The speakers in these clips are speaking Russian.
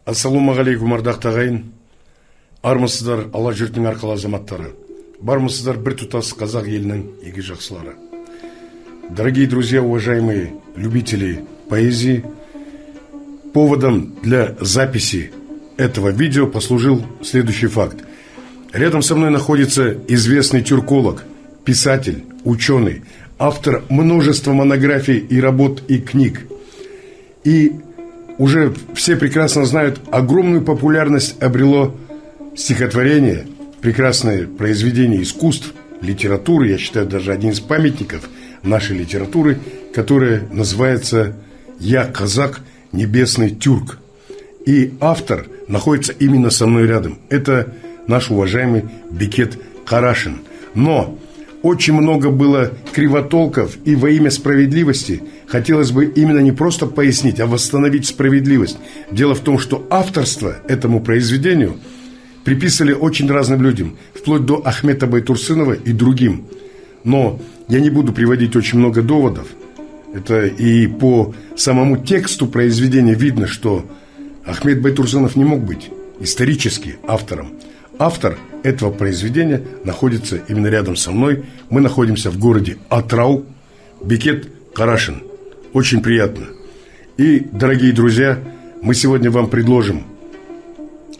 Ассалаумағалейкум, ардақты ағайын. Армысыздар Алла жұртының арқылы азаматтары. Бармысыздар бір тұтас қазақ елінің игі жақсылары. Дорогие друзья, уважаемые любители поэзии, поводом для записи этого видео послужил следующий факт. Рядом со мной находится известный тюрколог, писатель, ученый, автор множества монографий и работ и книг. И уже все прекрасно знают, огромную популярность обрело стихотворение, прекрасное произведение искусств, литературы, я считаю, даже один из памятников нашей литературы, которое называется «Я казак, небесный тюрк». И автор находится именно со мной рядом. Это наш уважаемый Бекет Карашин. Но очень много было кривотолков, и во имя справедливости хотелось бы именно не просто пояснить, а восстановить справедливость. Дело в том, что авторство этому произведению приписывали очень разным людям, вплоть до Ахмета Байтурсынова и другим. Но я не буду приводить очень много доводов. Это и по самому тексту произведения видно, что Ахмет Байтурсынов не мог быть исторически автором. Автор этого произведения находится именно рядом со мной. Мы находимся в городе Атырау. Бекет Карашин. Очень приятно. И, дорогие друзья, мы сегодня вам предложим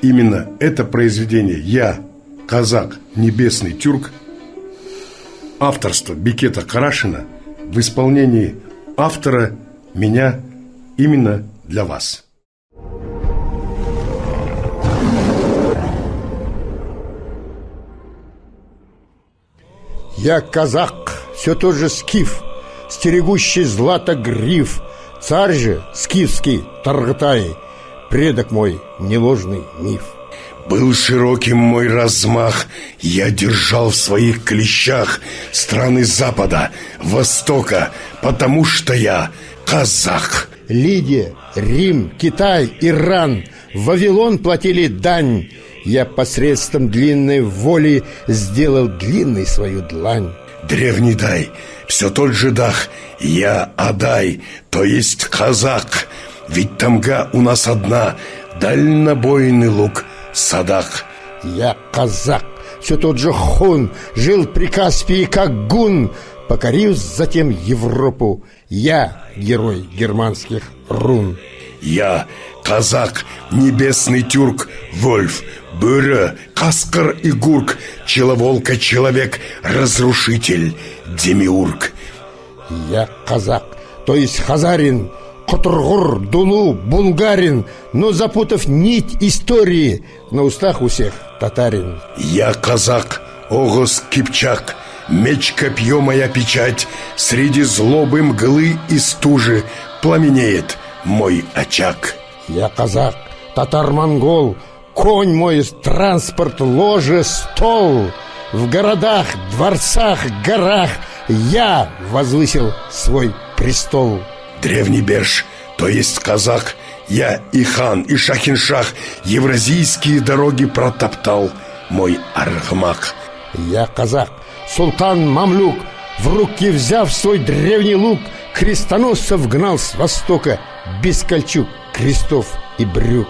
именно это произведение «Я казак, небесный тюрк», авторство Бекета Карашина в исполнении автора, меня, именно для вас. Я казак, все тот же скиф, стерегущий злато гриф, царь же скифский Таргатай, предок мой, неложный миф. Был широким мой размах, я держал в своих клещах страны Запада, Востока, потому что я казак. Лидия, Рим, Китай, Иран, Вавилон платили дань. Я посредством длинной воли сделал длинной свою длань. Древний дай, все тот же дах, я Адай, то есть казак. Ведь тамга у нас одна, дальнобойный лук, садак. Я казак, все тот же хун, жил при Каспии как гун, покорив затем Европу. Я герой германских рун. Я казак, небесный тюрк, Вольф, Бюре, Каскар и Гурк, Человолка человек, разрушитель, Демиург. Я казак, то есть хазарин, Котургур, Дулу, Булгарин, но запутав нить истории, на устах у всех татарин. Я казак, Огос Кипчак, меч копье моя печать, среди злобы мглы и стужи пламенеет мой очаг. Я казак, татар-монгол, конь мой, транспорт, ложе, стол. В городах, дворцах, горах я возвысил свой престол. Древний Берш, то есть казак, я и хан, и шахиншах, евразийские дороги протоптал мой аргамак. Я казак, султан Мамлюк, в руки взяв свой древний лук, крестоносцев гнал с востока, без кольчуг, крестов и брюк.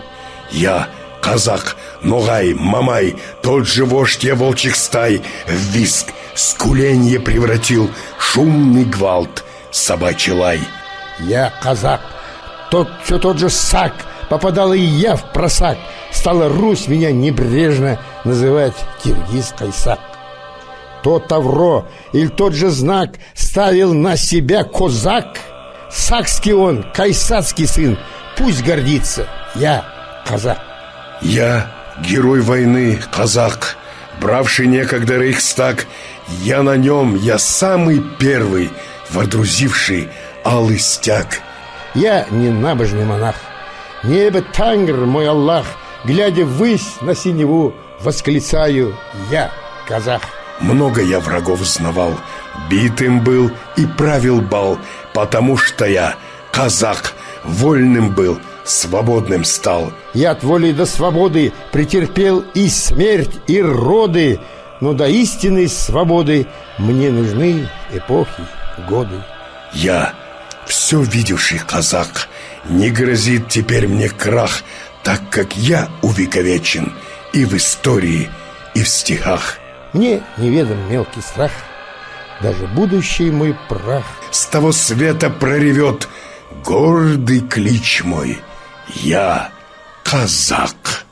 Я казак, Ногай, Мамай, тот же вождь я волчьих стай, в виск, скуленье превратил шумный гвалт, собачий лай. Я казак, все тот же Сак, попадал и я в просак. Стала Русь меня небрежно называть Киргиз-Кайсак. То тавро или тот же знак ставил на себя козак. Сакский он, кайсацкий сын, пусть гордится, я казак. Я герой войны, казак, бравший некогда Рейхстаг. Я на нем, я самый первый, водрузивший алый стяг. Я не набожный монах, небо Тангр, мой Аллах, глядя ввысь на синеву, восклицаю: я казах. Много я врагов знавал, битым был и правил бал, потому что я казак, вольным был, свободным стал. Я от воли до свободы претерпел и смерть, и роды, но до истинной свободы мне нужны эпохи, годы. Я все видевший казак, Не грозит теперь мне крах, так как я увековечен и в истории, и в стихах. Мне неведом мелкий страх, даже будущий мой прах. С того света проревет гордый клич мой: я казак.